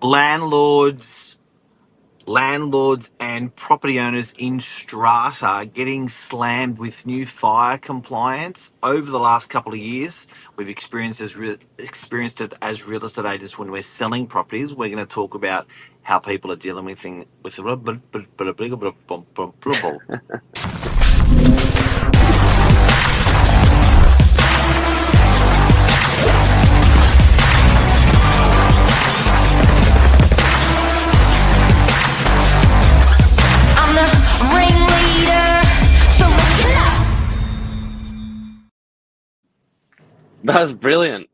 landlords, landlords and property owners in strata getting slammed with new fire compliance over the last couple of years. We've experienced it as real estate agents when we're selling properties. We're going to talk about how people are dealing with things with I'm the ringleader, so listen up. That's brilliant.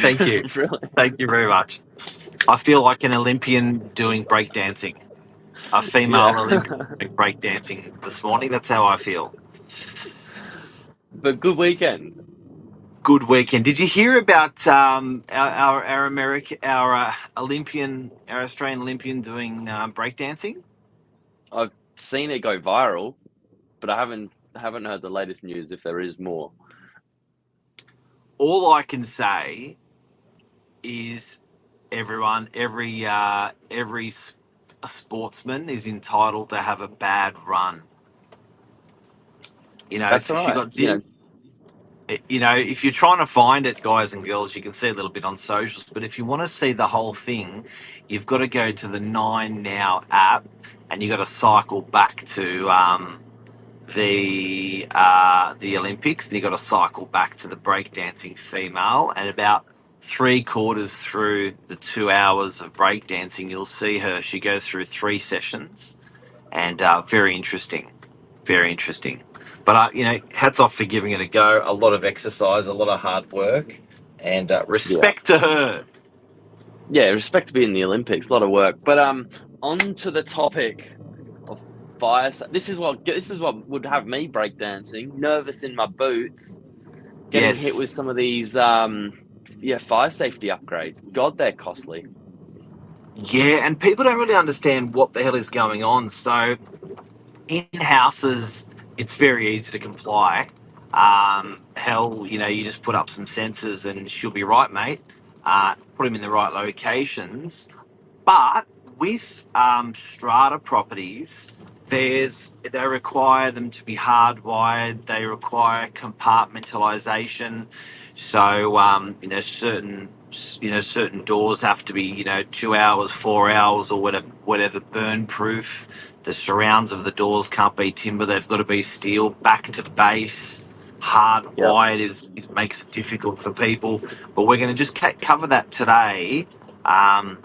Thank you. Brilliant. Thank you very much. I feel like an Olympian doing breakdancing. A female Yeah. Olympian doing breakdancing this morning. That's how I feel. But good weekend. Good weekend. Did you hear about our our Australian Olympian doing breakdancing? I've seen it go viral, but I haven't heard the latest news if there is more. All I can say is every sportsman is entitled to have a bad run. You know, That's if you right. got if you're trying to find it, guys and girls, you can see a little bit on socials. But if you want to see the whole thing, you've got to go to the 9Now app, and you got to cycle back to the Olympics, and you got to cycle back to the breakdancing female. And about 3/4 through the 2 hours of breakdancing, you'll see her. She goes through 3 sessions, and very interesting, very interesting. But hats off for giving it a go. A lot of exercise, a lot of hard work, and Yeah. respect to her. Yeah, respect to be in the Olympics, a lot of work. But on to the topic of fire. This is what would have me breakdancing, nervous in my boots, getting hit Yes. with some of these fire safety upgrades. God, they're costly. Yeah, and people don't really understand what the hell is going on. So in houses, it's very easy to comply. Hell, you just put up some sensors and she'll be right, mate. Put them in the right locations. But with strata properties, they require them to be hardwired. They require compartmentalization. So certain doors have to be 2 hours, 4 hours, or whatever burn proof. The surrounds of the doors can't be timber; they've got to be steel. Back to the base, Yep. hardwired is makes it difficult for people. But we're going to just cover that today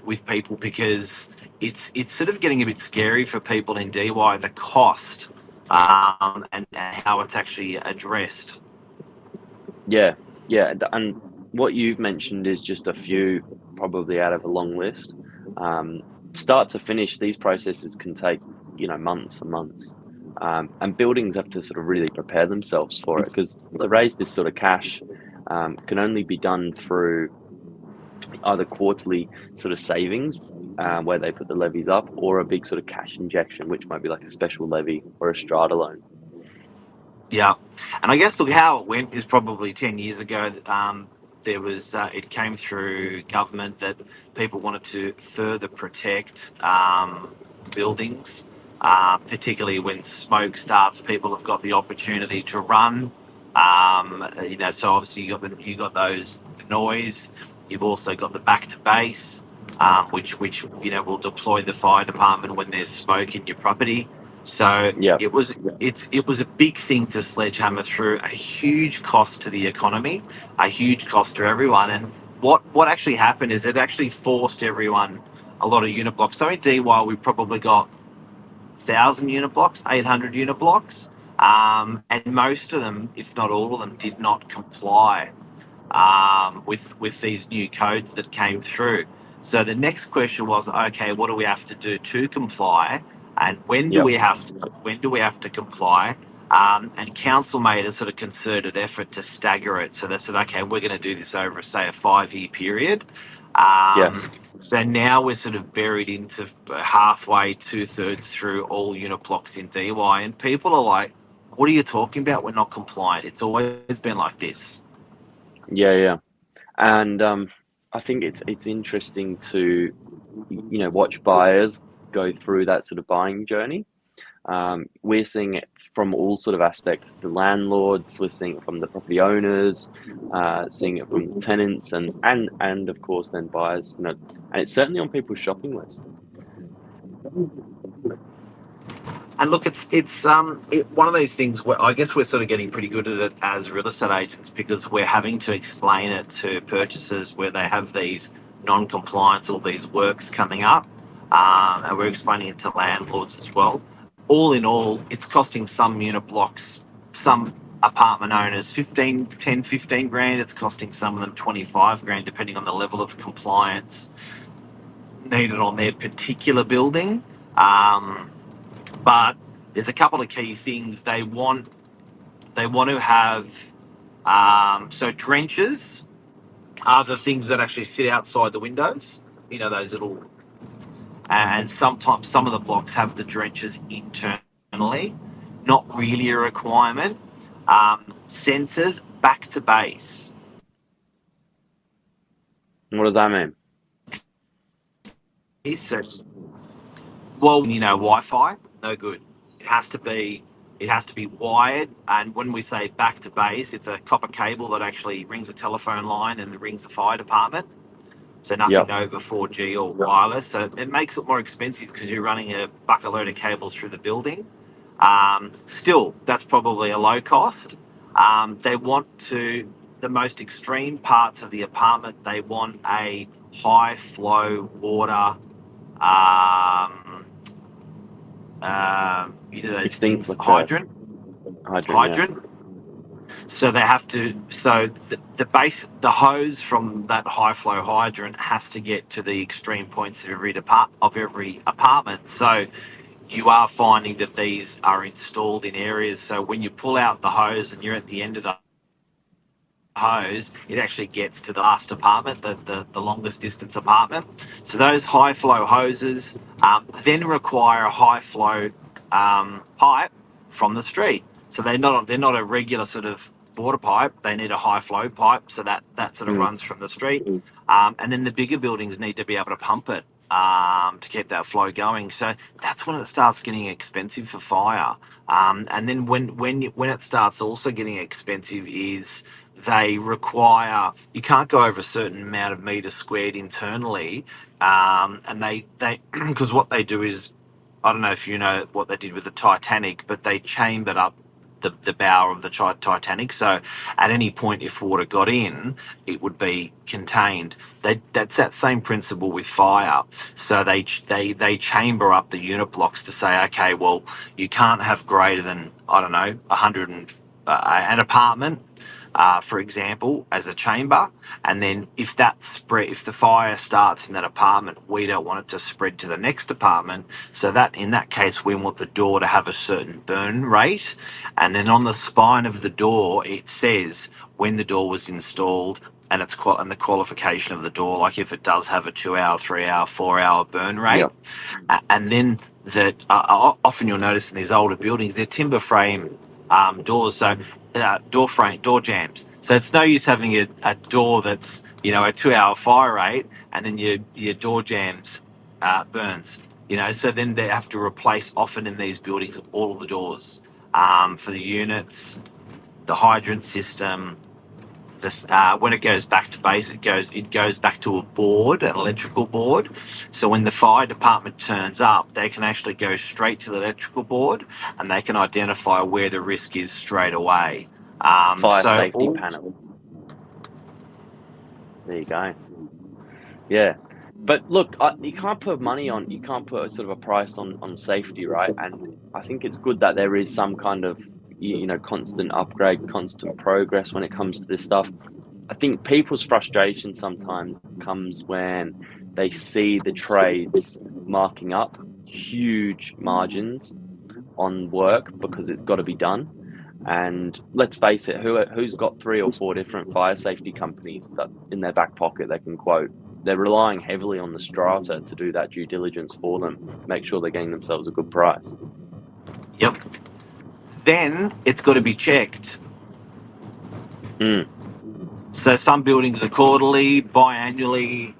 with people because it's sort of getting a bit scary for people in DY, the cost and how it's actually addressed. Yeah, yeah, and what you've mentioned is just a few, probably out of a long list. Um, Start to finish, these processes can take, months and months. And buildings have to sort of really prepare themselves for it because to raise this sort of cash can only be done through either quarterly sort of savings where they put the levies up or a big sort of cash injection, which might be like a special levy or a strata loan. Yeah, and I guess look how it went is probably 10 years ago. There was it came through government that people wanted to further protect buildings, particularly when smoke starts. People have got the opportunity to run. So obviously you got those the noise. You've also got the back to base, which will deploy the fire department when there's smoke in your property. So Yeah, it was a big thing to sledgehammer through, a huge cost to the economy, a huge cost to everyone. And what actually happened is it actually forced everyone a lot of unit blocks. So in DY we probably got 1,000 unit blocks, 800 unit blocks, and most of them, if not all of them, did not comply with these new codes that came through. So the next question was, okay, what do we have to do to comply, and yeah, when do we have to comply? And council made a sort of concerted effort to stagger it. So they said, okay, we're going to do this over, say, a 5-year period. yes. So now we're sort of buried into halfway, 2/3 through all unit blocks in DY, and people are like, "What are you talking about? We're not compliant. It's always been like this." Yeah, yeah. And I think it's interesting to watch buyers go through that sort of buying journey. We're seeing it from all sort of aspects. The landlords, we're seeing it from the property owners, seeing it from the tenants, and of course then buyers. And it's certainly on people's shopping list. And look, it's one of those things where I guess we're sort of getting pretty good at it as real estate agents, because we're having to explain it to purchasers where they have these non-compliance or these works coming up, and we're explaining it to landlords as well. All in all, it's costing some unit blocks, some apartment owners 15 grand. It's costing some of them 25 grand, depending on the level of compliance needed on their particular building. But there's a couple of key things they want. They want to have so trenches are the things that actually sit outside the windows. Those little, and sometimes some of the blocks have the trenches internally. Not really a requirement. Sensors back to base. What does that mean? So, well, Wi-Fi, no good. It has to be wired, and when we say back to base, it's a copper cable that actually rings a telephone line and rings the fire department. So nothing Yep. over 4G or wireless. So it makes it more expensive because you're running a bucket load of cables through the building. Still, that's probably a low cost. They want the most extreme parts of the apartment, they want a high flow water, those things, hydrant. Yeah. So they have to. So the hose from that high flow hydrant has to get to the extreme points of every apartment. So you are finding that these are installed in areas. So when you pull out the hose and you're at the end of the hose, it actually gets to the last apartment, the longest distance apartment. So those high flow hoses then require a high flow pipe from the street. So they're not a regular sort of water pipe. They need a high flow pipe, so that sort of runs from the street. And then the bigger buildings need to be able to pump it to keep that flow going. So that's when it starts getting expensive for fire. And then when it starts also getting expensive is they require, you can't go over a certain amount of meters squared internally, and they because what they do is, I don't know if you know what they did with the Titanic, but they chambered up the bow of the Titanic. So at any point, if water got in, it would be contained. That's that same principle with fire. So they chamber up the unit blocks to say, okay, well, you can't have greater than, I don't know, 100 an apartment. For example, as a chamber, and then if the fire starts in that apartment, we don't want it to spread to the next apartment. So that in that case, we want the door to have a certain burn rate, and then on the spine of the door, it says when the door was installed and and the qualification of the door, like if it does have a 2-hour, 3-hour, 4-hour burn rate, Yep. And then that often you'll notice in these older buildings, they're timber frame doors, so door jams. So it's no use having a door that's a 2-hour fire rate, and then your door jams burns. So then they have to replace often in these buildings all of the doors for the units, the hydrant system. When it goes back to base, it goes back to a board, an electrical board. So when the fire department turns up, they can actually go straight to the electrical board and they can identify where the risk is straight away. Fire safety panel. There you go. Yeah. But look, you can't put sort of a price on safety, right? And I think it's good that there is some kind of constant upgrade, constant progress when it comes to this stuff. I think people's frustration sometimes comes when they see the trades marking up huge margins on work because it's got to be done. And let's face it, who's got 3 or 4 different fire safety companies that in their back pocket they can quote? They're relying heavily on the strata to do that due diligence for them, make sure they're getting themselves a good price. Yep. Then it's got to be checked. So some buildings are quarterly, biannually,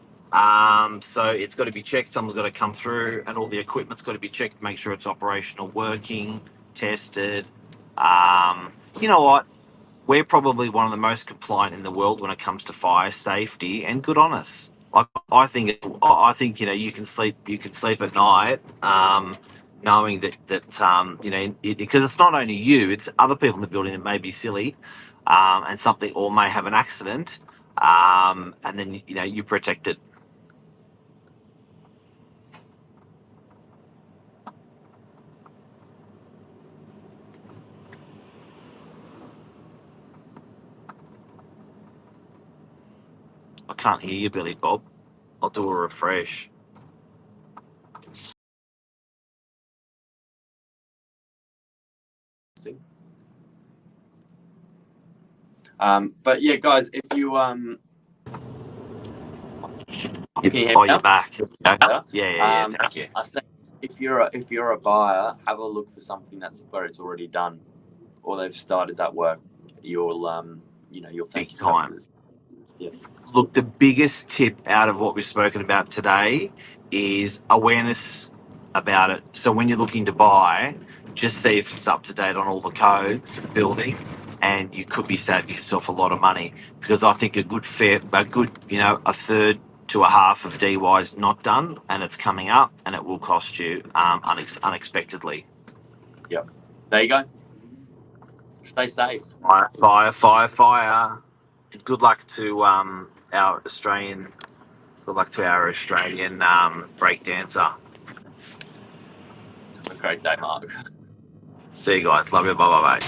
So it's got to be checked. Someone's got to come through, and all the equipment's got to be checked, make sure it's operational, working, tested. You know what? We're probably one of the most compliant in the world when it comes to fire safety, and good on us. Like I think you can sleep at night, knowing that because it's not only you, it's other people in the building that may be silly, and something or may have an accident, and then you're protected. I can't hear you, Billy Bob. I'll do a refresh. But yeah, guys, if you can you hear me Oh, now? you're back. Yeah. Thank you. I say if you're a buyer, have a look for something that's where it's already done, or they've started that work. You'll thank Big yourself. time. Yeah. Look, the biggest tip out of what we've spoken about today is awareness about it. So when you're looking to buy, just see if it's up to date on all the codes of the building, and you could be saving yourself a lot of money, because I think a third to a half of DY is not done, and it's coming up, and it will cost you unexpectedly. Yep. There you go. Stay safe. Fire. Good luck to our Australian break dancer. Have a great day, Mark. See you guys. Love you. Bye.